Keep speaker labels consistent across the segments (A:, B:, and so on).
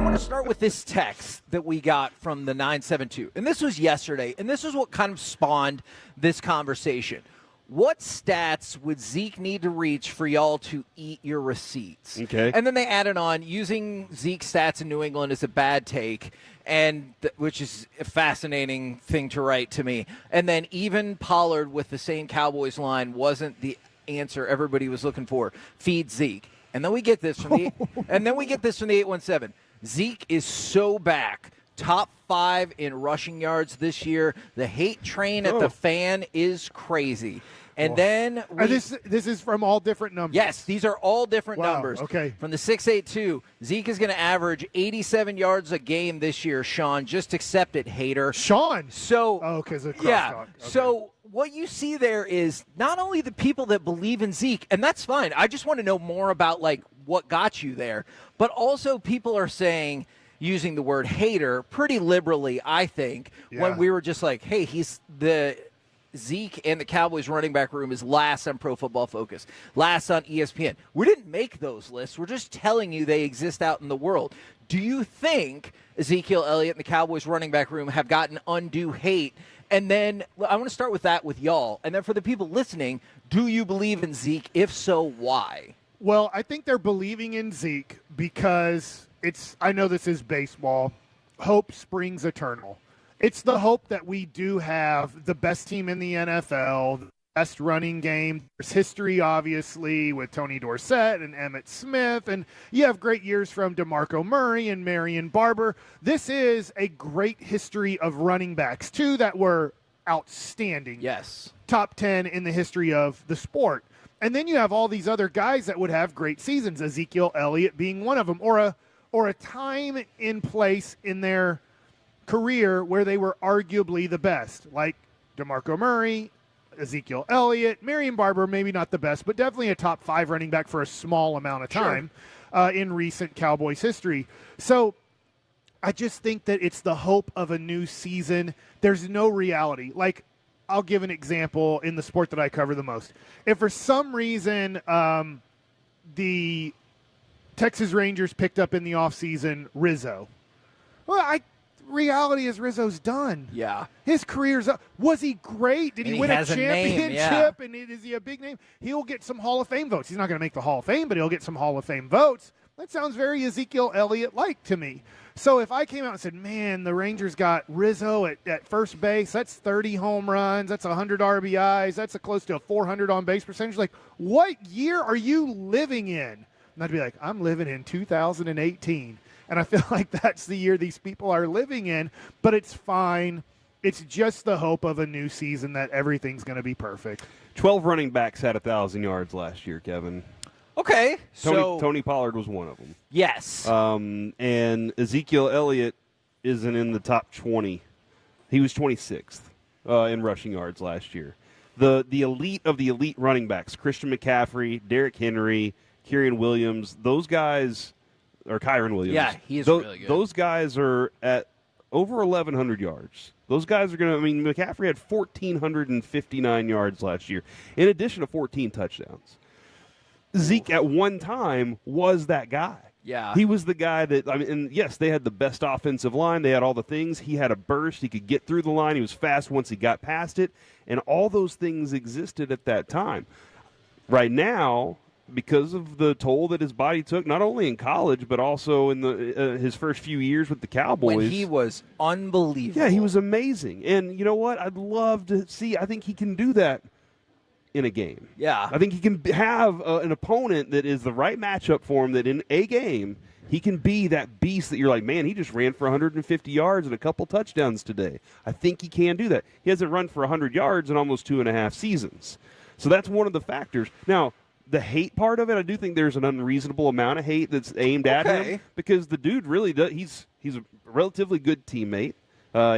A: want to start with this text that we got from the 972. And this was yesterday, and this is what kind of spawned this conversation. What stats would Zeke need to reach for y'all to eat your receipts?
B: Okay.
A: And then they added on, using Zeke's stats in New England is a bad take, and which is a fascinating thing to write to me. And then even Pollard with the same Cowboys line wasn't the answer everybody was looking for. Feed Zeke. And then we get this from the 817. Zeke is so back. Top 5 in rushing yards this year. The hate train at the fan is crazy. And then
C: this is from all different numbers.
A: Yes, these are all different numbers.
C: Okay.
A: From the 682, Zeke is going to average 87 yards a game this year, Sean. Just accept it, hater.
C: Sean.
A: So
C: because of
A: yeah.
C: Okay.
A: So what you see there is not only the people that believe in Zeke, and that's fine. I just want to know more about like what got you there, but also people are saying, using the word hater pretty liberally, I think, when we were just like, hey, he's the Zeke and the Cowboys running back room is last on Pro Football Focus, last on ESPN. We didn't make those lists. We're just telling you they exist out in the world. Do you think Ezekiel Elliott and the Cowboys running back room have gotten undue hate? And then I want to start with that with y'all. And then for the people listening, do you believe in Zeke? If so, why?
C: Well, I think they're believing in Zeke because I know this is baseball. Hope springs eternal. It's the hope that we do have the best team in the NFL, the best running game. There's history, obviously, with Tony Dorsett and Emmitt Smith, and you have great years from DeMarco Murray and Marion Barber. This is a great history of running backs, too, that were outstanding.
A: Yes.
C: Top 10 in the history of the sport. And then you have all these other guys that would have great seasons, Ezekiel Elliott being one of them, or a time in place in their career where they were arguably the best, like DeMarco Murray, Ezekiel Elliott, Marion Barber, maybe not the best, but definitely a top 5 running back for a small amount of time in recent Cowboys history. So I just think that it's the hope of a new season. There's no reality. Like, I'll give an example in the sport that I cover the most. If for some reason the Texas Rangers picked up in the offseason Rizzo, reality is Rizzo's done.
A: Yeah.
C: His career's up. Was he great? Did he win a championship?
A: Name,
C: And is he a big name? He'll get some Hall of Fame votes. He's not going to make the Hall of Fame, but he'll get some Hall of Fame votes. That sounds very Ezekiel Elliott-like to me. So if I came out and said, man, the Rangers got Rizzo at first base, that's 30 home runs, that's 100 RBIs, that's close to a 400 on-base percentage. Like, what year are you living in? And I'd be like, I'm living in 2018. And I feel like that's the year these people are living in, but it's fine. It's just the hope of a new season that everything's going to be perfect.
B: 12 running backs had 1,000 yards last year, Kevin.
A: Okay.
B: Tony Pollard was one of them.
A: Yes.
B: And Ezekiel Elliott isn't in the top 20. He was 26th in rushing yards last year. The elite of the elite running backs, Christian McCaffrey, Derrick Henry, Kyren Williams, those guys – or Kyren Williams.
A: Yeah, he is really good.
B: Those guys are at over 1,100 yards. Those guys are going to – I mean, McCaffrey had 1,459 yards last year, in addition to 14 touchdowns. Zeke at one time was that guy.
A: Yeah.
B: He was the guy that – I mean, and yes, they had the best offensive line. They had all the things. He had a burst. He could get through the line. He was fast once he got past it, and all those things existed at that time. Right now – because of the toll that his body took, not only in college but also in his first few years with the Cowboys.
A: When he was unbelievable.
B: Yeah, he was amazing. And you know what? I'd love to see. I think he can do that in a game.
A: Yeah.
B: I think he can have an opponent that is the right matchup for him, that in a game he can be that beast that you're like, man, he just ran for 150 yards and a couple touchdowns today. I think he can do that. He hasn't run for 100 yards in almost 2.5 seasons. So that's one of the factors. Now, the hate part of it, I do think there's an unreasonable amount of hate that's aimed at him, because the dude really does. He's a relatively good teammate.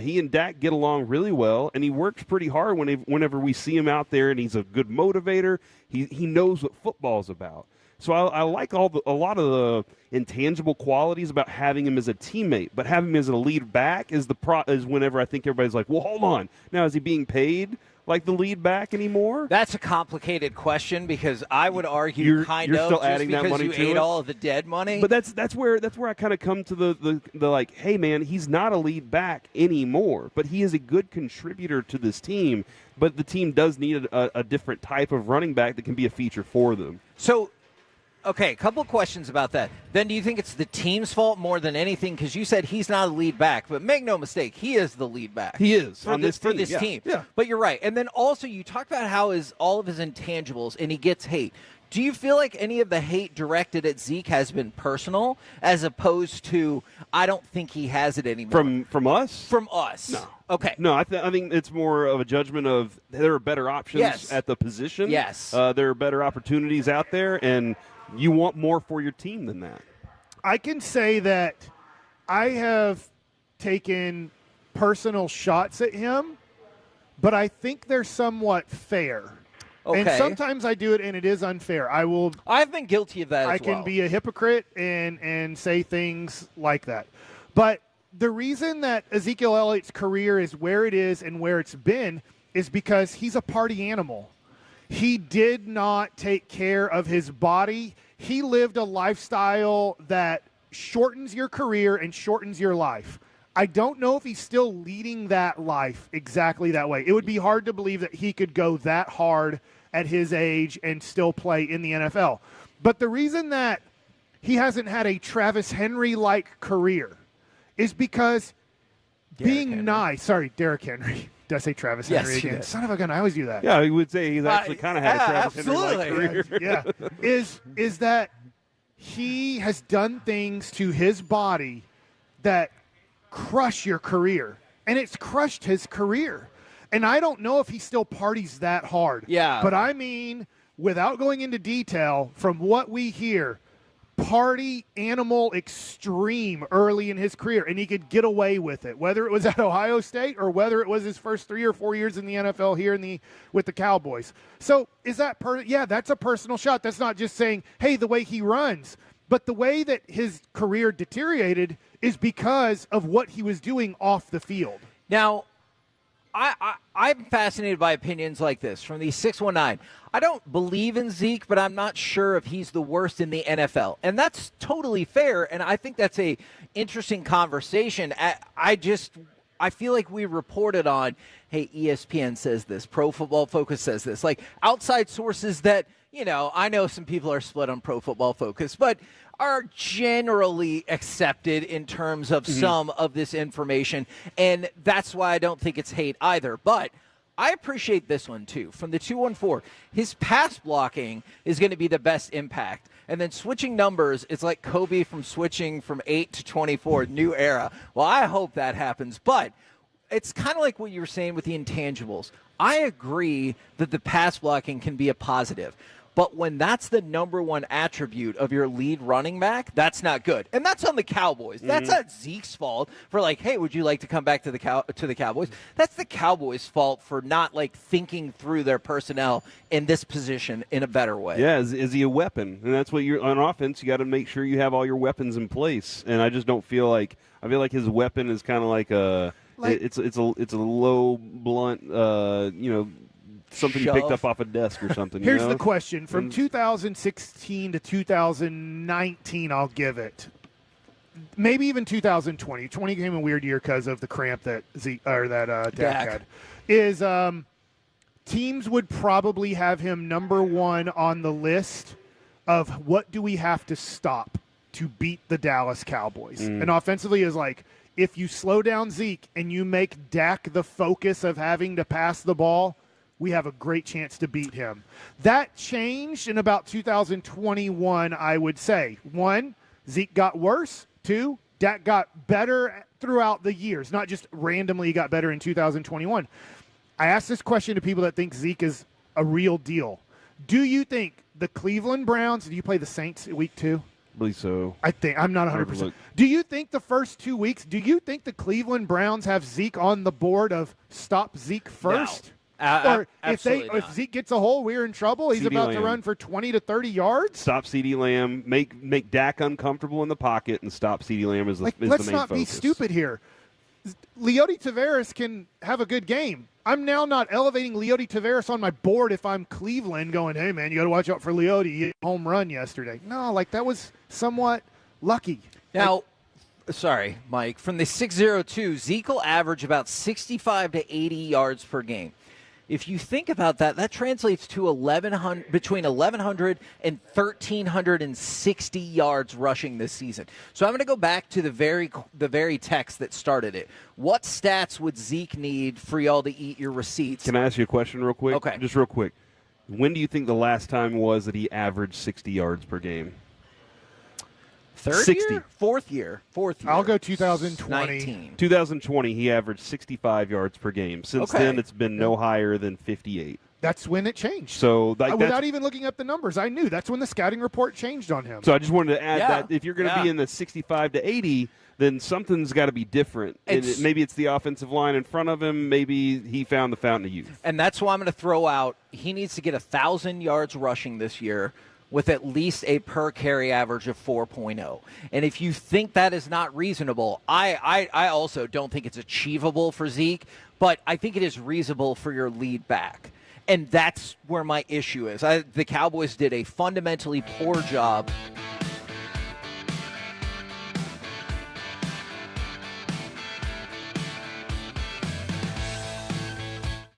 B: He and Dak get along really well, and he works pretty hard whenever we see him out there, and he's a good motivator. He knows what football's about. So I like a lot of the intangible qualities about having him as a teammate, but having him as a lead back is whenever I think everybody's like, well, hold on. Now, is he being paid like the lead back anymore?
A: That's a complicated question because I would argue
B: you're
A: just
B: still adding
A: because
B: that money
A: you
B: to
A: ate
B: it?
A: all of the dead money.
B: But that's where I kind of come to the like, hey man, he's not a lead back anymore, but he is a good contributor to this team. But the team does need a different type of running back that can be a feature for them.
A: So, okay, a couple of questions about that. Then do you think it's the team's fault more than anything? Because you said he's not a lead back, but make no mistake, he is the lead back.
B: He is
A: for this
B: yeah.
A: team.
B: Yeah.
A: But you're right. And then also you talked about how all of his intangibles, and he gets hate. Do you feel like any of the hate directed at Zeke has been personal, as opposed to I don't think he has it anymore?
B: From us?
A: From us.
B: No.
A: Okay.
B: No, I think it's more of a judgment of there are better options at the position.
A: Yes.
B: There are better opportunities out there, and you want more for your team than that.
C: I can say that I have taken personal shots at him, but I think they're somewhat fair.
A: Okay.
C: And sometimes I do it, and it is unfair.
A: I've been guilty of that
C: I
A: as well.
C: can be a hypocrite and say things like that. But the reason that Ezekiel Elliott's career is where it is and where it's been is because he's a party animal. He did not take care of his body. He lived a lifestyle that shortens your career and shortens your life. I don't know if he's still leading that life exactly that way. It would be hard to believe that he could go that hard at his age and still play in the NFL. But the reason that he hasn't had a Travis Henry-like career is because Derrick Henry. Did I say Travis Henry again?
A: Did.
C: Son of a gun, I always do that.
B: Yeah, I would say he's actually kind of had a Travis Henry-like career.
C: Yeah. Is that he has done things to his body that crush your career, and it's crushed his career. And I don't know if he still parties that hard.
A: Yeah.
C: But I mean, without going into detail, from what we hear, party animal extreme early in his career, and he could get away with it, whether it was at Ohio State or whether it was his first 3 or 4 years in the NFL here with the Cowboys. So is that yeah, that's a personal shot. That's not just saying, hey, the way he runs, but the way that his career deteriorated is because of what he was doing off the field.
A: Now, I'm fascinated by opinions like this from the 619. I don't believe in Zeke, but I'm not sure if he's the worst in the NFL. And that's totally fair, and I think that's a interesting conversation. I feel like we reported on, hey, ESPN says this, Pro Football Focus says this, like outside sources that, I know some people are split on Pro Football Focus, but are generally accepted in terms of some of this information, and that's why I don't think it's hate either. But I appreciate this one, too. From the 214, his pass blocking is going to be the best impact. And then switching numbers, it's like Kobe switching from 8 to 24, new era. Well, I hope that happens. But it's kind of like what you were saying with the intangibles. I agree that the pass blocking can be a positive. But when that's the number one attribute of your lead running back, that's not good. And that's on the Cowboys. That's not Zeke's fault for like, hey, would you like to come back to the Cowboys? That's the Cowboys' fault for not like thinking through their personnel in this position in a better way.
B: Yeah, is he a weapon? And that's what you're on offense. You got to make sure you have all your weapons in place. And I just don't feel like his weapon is kind of like it's a low blunt something you picked up off a desk or something.
C: Here's the question. From 2016 to 2019, I'll give it. Maybe even 2020. 20 became a weird year because of the cramp that Dak had. Is teams would probably have him number one on the list of what do we have to stop to beat the Dallas Cowboys. And offensively is like, if you slow down Zeke and you make Dak the focus of having to pass the ball, we have a great chance to beat him. That changed in about 2021, I would say. 1, Zeke got worse. 2, Dak got better throughout the years, not just randomly got better in 2021. I asked this question to people that think Zeke is a real deal. Do you think the Cleveland Browns, do you play the Saints week 2?
B: I believe so.
C: I'm not 100%. Do you think the first 2 weeks, do you think the Cleveland Browns have Zeke on the board of stop Zeke first?
A: No.
C: Or
A: absolutely
C: if
A: not.
C: Zeke gets a hole, we're in trouble. He's
B: CeeDee
C: about to
B: Lamb.
C: run for 20 to 30 yards.
B: Stop CeeDee Lamb. Make Dak uncomfortable in the pocket and stop CeeDee Lamb as the,
C: Like,
B: is
C: let's
B: the main
C: not be
B: focus.
C: stupid here. Leody Taveras can have a good game. I'm now not elevating Leody Taveras on my board if I'm Cleveland going, hey, man, you got to watch out for Leody. He hit a home run yesterday. No, like that was somewhat lucky.
A: Now, sorry, Mike, from the 602, Zeke will average about 65 to 80 yards per game. If you think about that, that translates to between 1,100 and 1,360 yards rushing this season. So I'm going to go back to the very text that started it. What stats would Zeke need for y'all to eat your receipts?
B: Can I ask you a question real quick?
A: Okay.
B: Just real quick. When do you think the last time was that he averaged 60 yards per game?
A: Third
B: 60.
A: year? Fourth year.
C: I'll go 2020.
A: 19.
B: 2020, he averaged 65 yards per game. Since
A: Okay.
B: then, it's been no higher than 58.
C: That's when it changed.
B: So, like,
C: Without even looking up the numbers, I knew that's when the scouting report changed on him.
B: So I just wanted to add
A: Yeah.
B: that if you're going to be in the 65 to 80, then something's got to be different. And maybe it's the offensive line in front of him. Maybe he found the fountain of youth.
A: And that's why I'm going to throw out he needs to get 1,000 yards rushing this year with at least a per carry average of 4.0. And if you think that is not reasonable, I also don't think it's achievable for Zeke, but I think it is reasonable for your lead back. And that's where my issue is. The Cowboys did a fundamentally poor job